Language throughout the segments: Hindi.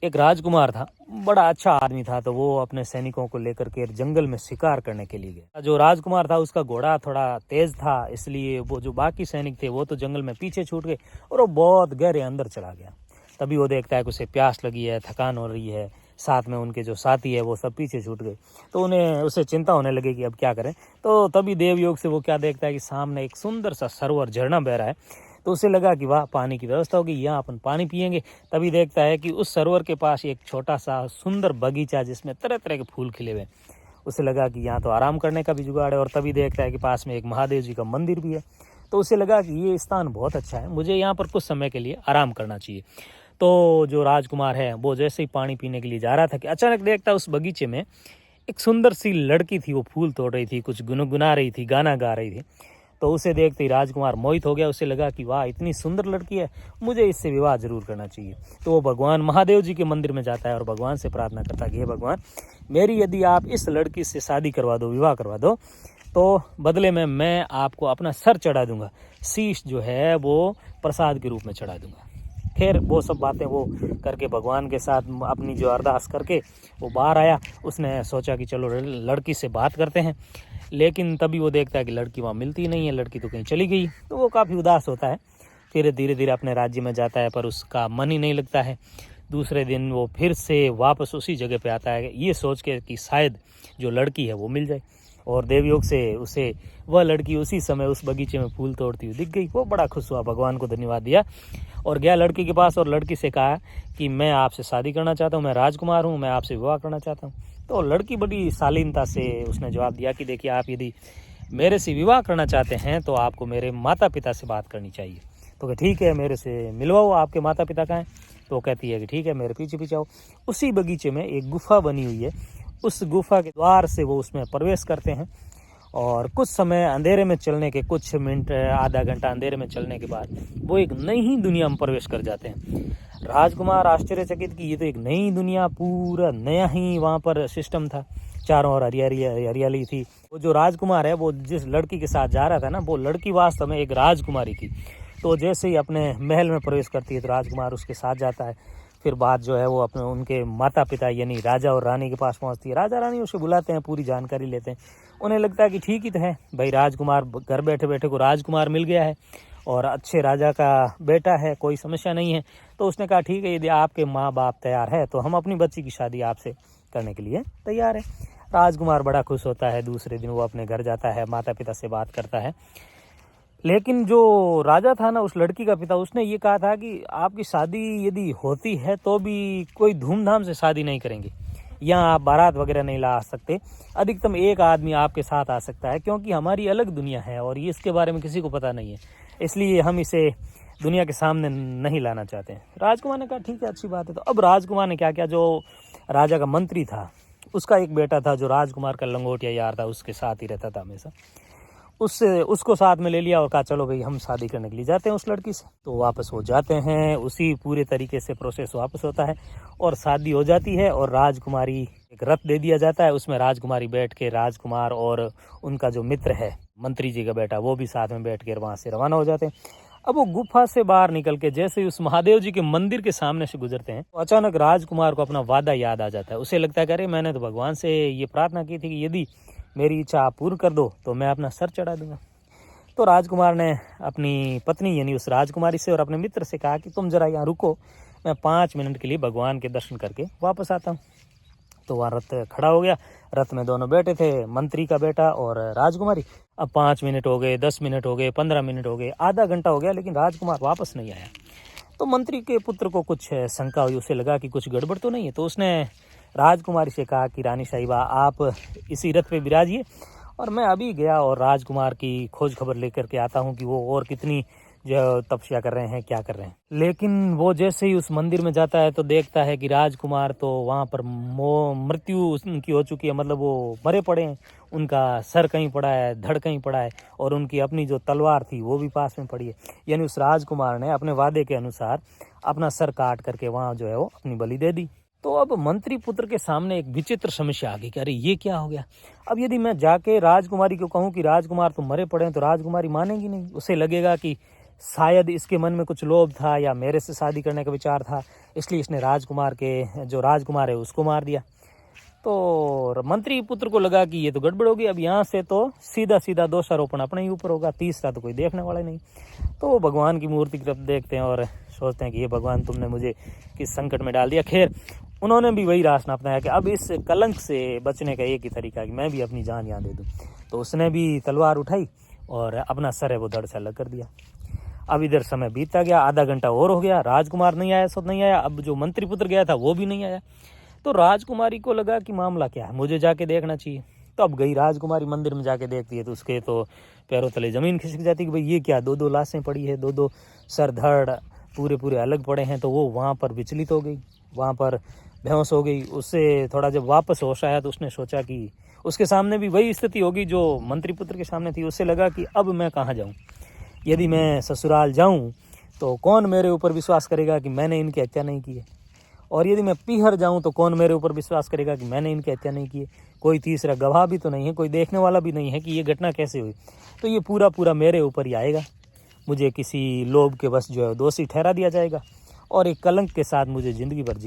एक राजकुमार था, बड़ा अच्छा आदमी था। तो वो अपने सैनिकों को लेकर के जंगल में शिकार करने के लिए गया। जो राजकुमार था उसका घोड़ा थोड़ा तेज था, इसलिए वो जो बाकी सैनिक थे वो तो जंगल में पीछे छूट गए और वो बहुत गहरे अंदर चला गया। तभी वो देखता है कि उसे प्यास लगी है, थकान हो रही है, साथ में उनके जो साथी है वो सब पीछे छूट गए। तो उसे चिंता होने लगी कि अब क्या करें। तो तभी देवयोग से वो क्या देखता है कि सामने एक सुंदर सा सरोवर, झरना बह रहा है। तो उसे लगा कि वाह, पानी की व्यवस्था होगी, यहाँ अपन पानी पियेंगे। तभी देखता है कि उस सरोवर के पास एक छोटा सा सुंदर बगीचा जिसमें तरह तरह के फूल खिले हुए। उसे लगा कि यहाँ तो आराम करने का भी जुगाड़ है। और तभी देखता है कि पास में एक महादेव जी का मंदिर भी है। तो उसे लगा कि ये स्थान बहुत अच्छा है, मुझे यहाँ पर कुछ समय के लिए आराम करना चाहिए। तो जो राजकुमार है वो जैसे ही पानी पीने के लिए जा रहा था कि अचानक देखता उस बगीचे में एक सुंदर सी लड़की थी। वो फूल तोड़ रही थी, कुछ गुनगुना रही थी, गाना गा रही थी। तो उसे देखते ही राजकुमार मोहित हो गया। उसे लगा कि वाह, इतनी सुंदर लड़की है, मुझे इससे विवाह जरूर करना चाहिए। तो वो भगवान महादेव जी के मंदिर में जाता है और भगवान से प्रार्थना करता है कि हे भगवान, मेरी यदि आप इस लड़की से शादी करवा दो, विवाह करवा दो, तो बदले में मैं आपको अपना सर चढ़ा दूंगा, शीश जो है वो प्रसाद के रूप में चढ़ा दूंगा। खैर वो सब बातें वो करके भगवान के साथ अपनी जो अरदास करके वो बाहर आया। उसने सोचा कि चलो लड़की से बात करते हैं। लेकिन तभी वो देखता है कि लड़की वहाँ मिलती नहीं है, लड़की तो कहीं चली गई। तो वो काफ़ी उदास होता है। फिर धीरे धीरे अपने राज्य में जाता है, पर उसका मन ही नहीं लगता है। दूसरे दिन वो फिर से वापस उसी जगह पे आता है, ये सोच के कि शायद जो लड़की है वो मिल जाए। और देवयोग से उसे वह लड़की उसी समय उस बगीचे में फूल तोड़ती हुई दिख गई। वो बड़ा खुश हुआ, भगवान को धन्यवाद दिया और गया लड़की के पास और लड़की से कहा कि मैं आपसे शादी करना चाहता हूँ, मैं राजकुमार हूँ, मैं आपसे विवाह करना चाहता हूँ। तो लड़की बड़ी शालीनता से उसने जवाब दिया कि देखिए, आप यदि मेरे से विवाह करना चाहते हैं तो आपको मेरे माता पिता से बात करनी चाहिए। तो ठीक है, मेरे से मिलवाओ, आपके माता पिता कहाँ हैं? तो कहती है कि ठीक है, मेरे पीछे पीछे आओ। उसी बगीचे में एक गुफा बनी हुई है, उस गुफा के द्वार से वो उसमें प्रवेश करते हैं। और कुछ समय अंधेरे में चलने के, कुछ मिनट आधा घंटा अंधेरे में चलने के बाद वो एक नई ही दुनिया में प्रवेश कर जाते हैं। राजकुमार आश्चर्यचकित कि ये तो एक नई दुनिया, पूरा नया ही वहाँ पर सिस्टम था। चारों ओर हरियाली हरियाली थी। वो जो राजकुमार है, वो जिस लड़की के साथ जा रहा था ना, वो लड़की वास्तव में एक राजकुमारी थी। तो जैसे ही अपने महल में प्रवेश करती है तो राजकुमार उसके साथ जाता है। फिर बात जो है वो अपने उनके माता पिता यानी राजा और रानी के पास पहुंचती है। राजा रानी उसे बुलाते हैं, पूरी जानकारी लेते हैं। उन्हें लगता है कि ठीक ही तो है भाई, राजकुमार घर बैठे बैठे को राजकुमार मिल गया है और अच्छे राजा का बेटा है, कोई समस्या नहीं है। तो उसने कहा ठीक है, यदि आपके माँ बाप तैयार है तो हम अपनी बच्ची की शादी आपसे करने के लिए तैयार है। राजकुमार बड़ा खुश होता है। दूसरे दिन वो अपने घर जाता है, माता पिता से बात करता है। लेकिन जो राजा था ना, उस लड़की का पिता, उसने ये कहा था कि आपकी शादी यदि होती है तो भी कोई धूमधाम से शादी नहीं करेंगे, यहाँ आप बारात वगैरह नहीं ला सकते, अधिकतम एक आदमी आपके साथ आ सकता है, क्योंकि हमारी अलग दुनिया है और ये इसके बारे में किसी को पता नहीं है, इसलिए हम इसे दुनिया के सामने नहीं लाना चाहते हैं। राजकुमार ने कहा ठीक है, अच्छी बात है। तो अब राजकुमार ने क्या किया, जो राजा का मंत्री था उसका एक बेटा था जो राजकुमार का लंगोटिया यार था, उसके साथ ही रहता था हमेशा, उसको साथ में ले लिया और कहा चलो भाई, हम शादी करने के लिए जाते हैं उस लड़की से। तो वापस हो जाते हैं, उसी पूरे तरीके से प्रोसेस वापस होता है और शादी हो जाती है। और राजकुमारी एक रथ दे दिया जाता है, उसमें राजकुमारी बैठ के, राजकुमार और उनका जो मित्र है मंत्री जी का बेटा, वो भी साथ में बैठ कर वहाँ से रवाना हो जाते हैं। अब वो गुफा से बाहर निकल के जैसे ही उस महादेव जी के मंदिर के सामने से गुजरते हैं तो अचानक राजकुमार को अपना वादा याद आ जाता है। उसे लगता है कि अरे, मैंने तो भगवान से ये प्रार्थना की थी कि यदि मेरी इच्छा आप पूर्ण कर दो तो मैं अपना सर चढ़ा दूंगा। तो राजकुमार ने अपनी पत्नी यानी उस राजकुमारी से और अपने मित्र से कहा कि तुम जरा यहाँ रुको, मैं 5 मिनट के लिए भगवान के दर्शन करके वापस आता हूँ। तो वहाँ रथ खड़ा हो गया। रथ में दोनों बैठे थे, मंत्री का बेटा और राजकुमारी। अब 5 मिनट हो गए, 10 मिनट हो गए, 15 मिनट हो गए, आधा घंटा हो गया, लेकिन राजकुमार वापस नहीं आया। तो मंत्री के पुत्र को कुछ शंका हुई, उसे लगा कि कुछ गड़बड़ तो नहीं है। तो उसने राजकुमारी से कहा कि रानी साहिबा, आप इसी रथ पे विराजिए और मैं अभी गया और राजकुमार की खोज खबर लेकर के आता हूँ कि वो और कितनी जो तपस्या कर रहे हैं, क्या कर रहे हैं। लेकिन वो जैसे ही उस मंदिर में जाता है तो देखता है कि राजकुमार तो वहाँ पर मृत्यु उनकी हो चुकी है, मतलब वो मरे पड़े हैं। उनका सर कहीं पड़ा है, धड़ कहीं पड़ा है और उनकी अपनी जो तलवार थी वो भी पास में पड़ी है। यानी उस राजकुमार ने अपने वादे के अनुसार अपना सर काट करके वहाँ जो है वो अपनी बलि दे दी। तो अब मंत्री पुत्र के सामने एक विचित्र समस्या आ गई कि अरे ये क्या हो गया। अब यदि मैं जाके राजकुमारी को कहूँ कि राजकुमार तो मरे पड़े हैं, तो राजकुमारी मानेगी नहीं। उसे लगेगा कि शायद इसके मन में कुछ लोभ था या मेरे से शादी करने का विचार था, इसलिए इसने राजकुमार के जो राजकुमार है उसको मार दिया। तो मंत्री पुत्र को लगा कि ये तो गड़बड़ होगी, अब यहाँ से तो सीधा सीधा दोषारोपण अपने ही ऊपर होगा, तीसरा तो कोई देखने वाला नहीं। तो वो भगवान की मूर्ति की तरफ देखते हैं और सोचते हैं कि ये भगवान तुमने मुझे किस संकट में डाल दिया। खैर उन्होंने भी वही रास्ता अपनाया कि अब इस कलंक से बचने का एक ही तरीका है कि मैं भी अपनी जान यहाँ दे दूँ। तो उसने भी तलवार उठाई और अपना सर है वो धड़ से अलग कर दिया। अब इधर समय बीतता गया, आधा घंटा और हो गया, राजकुमार नहीं आया, सब नहीं आया। अब जो मंत्री पुत्र गया था वो भी नहीं आया। तो राजकुमारी को लगा कि मामला क्या है, मुझे जाके देखना चाहिए। तो अब गई राजकुमारी, मंदिर में जाके देखती है तो उसके तो पैरों तले जमीन खिसक जाती है कि भाई ये क्या, दो दो लाशें पड़ी है, दो दो सर धड़ पूरे पूरे अलग पड़े हैं। तो वो वहाँ पर विचलित हो गई, वहाँ पर बेहोश हो गई। उससे थोड़ा जब वापस होश आया तो उसने सोचा कि उसके सामने भी वही स्थिति होगी जो मंत्री पुत्र के सामने थी। उससे लगा कि अब मैं कहाँ जाऊँ, यदि मैं ससुराल जाऊँ तो कौन मेरे ऊपर विश्वास करेगा कि मैंने इनकी हत्या नहीं की है, और यदि मैं पीहर जाऊं तो कौन मेरे ऊपर विश्वास करेगा कि मैंने इनकी हत्या नहीं की है। कोई तीसरा गवाह भी तो नहीं है, कोई देखने वाला भी नहीं है कि ये घटना कैसे हुई। तो ये पूरा पूरा मेरे ऊपर ही आएगा, मुझे किसी लोभ के बस जो है दोषी ठहरा दिया जाएगा और एक कलंक के साथ मुझे ज़िंदगी भर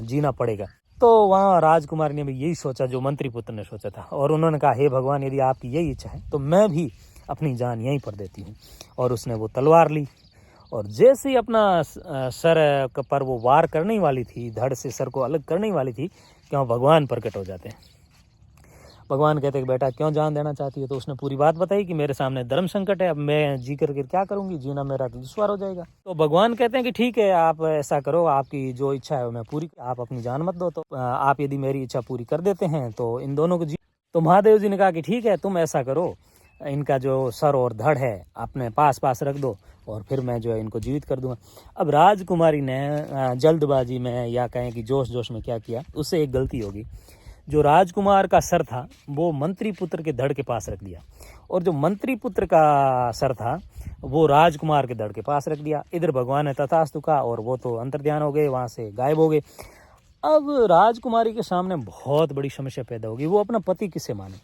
जीना पड़ेगा। तो वहाँ राजकुमारी ने भी यही सोचा जो मंत्री पुत्र ने सोचा था, और उन्होंने कहा हे भगवान, यदि आपकी यही इच्छा है तो मैं भी अपनी जान यहीं पर देती हूँ। और उसने वो तलवार ली और जैसे ही अपना सर पर वो वार करने वाली थी, धड़ से सर को अलग करने वाली थी, क्यों भगवान प्रकट हो जाते हैं। भगवान कहते हैं कि बेटा क्यों जान देना चाहती है। तो उसने पूरी बात बताई कि मेरे सामने धर्म संकट है, अब मैं जी करके क्या करूंगी, जीना मेरा तो दुश्वार हो जाएगा। तो भगवान कहते हैं कि ठीक है, आप ऐसा करो, आपकी जो इच्छा है वो मैं पूरी, आप अपनी जान मत दो। तो आप यदि मेरी इच्छा पूरी कर देते हैं तो इन दोनों को तो महादेव जी ने कहा कि ठीक है, तुम ऐसा करो, इनका जो सर और धड़ है अपने पास रख दो और फिर मैं जो है इनको जीवित कर दूंगा। अब राजकुमारी ने जल्दबाजी में या कहें कि जोश में क्या किया, उससे एक गलती होगी। जो राजकुमार का सर था वो मंत्री पुत्र के धड़ के पास रख दिया, और जो मंत्री पुत्र का सर था वो राजकुमार के धड़ के पास रख दिया। इधर भगवान ने तथास्तु कहा और वो तो अंतर्ध्यान हो गए, वहाँ से गायब हो गए। अब राजकुमारी के सामने बहुत बड़ी समस्या पैदा होगी, वो अपना पति किसे माने,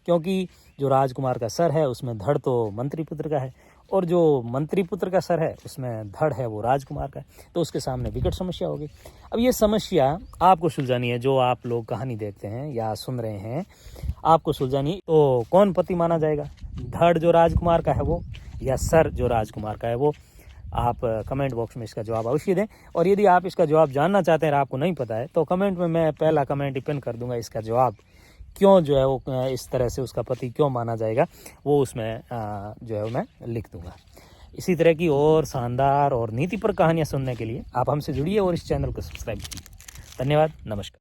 क्योंकि जो राजकुमार का सर है उसमें धड़ तो मंत्री पुत्र का है, और जो मंत्री पुत्र का सर है उसमें धड़ है वो राजकुमार का है। तो उसके सामने विकट समस्या होगी। अब ये समस्या आपको सुलझानी है, जो आप लोग कहानी देखते हैं या सुन रहे हैं, आपको सुलझानी है। तो कौन पति माना जाएगा, धड़ जो राजकुमार का है वो, या सर जो राजकुमार का है वो? आप कमेंट बॉक्स में इसका जवाब अवश्य दें। और यदि आप इसका जवाब जानना चाहते हैं और आपको नहीं पता है तो कमेंट में मैं पहला कमेंट पिन कर दूंगा, इसका जवाब क्यों जो है वो इस तरह से उसका पति क्यों माना जाएगा, वो उसमें जो है मैं लिख दूंगा। इसी तरह की और शानदार और नीति पर कहानियाँ सुनने के लिए आप हमसे जुड़िए और इस चैनल को सब्सक्राइब कीजिए। धन्यवाद, नमस्कार।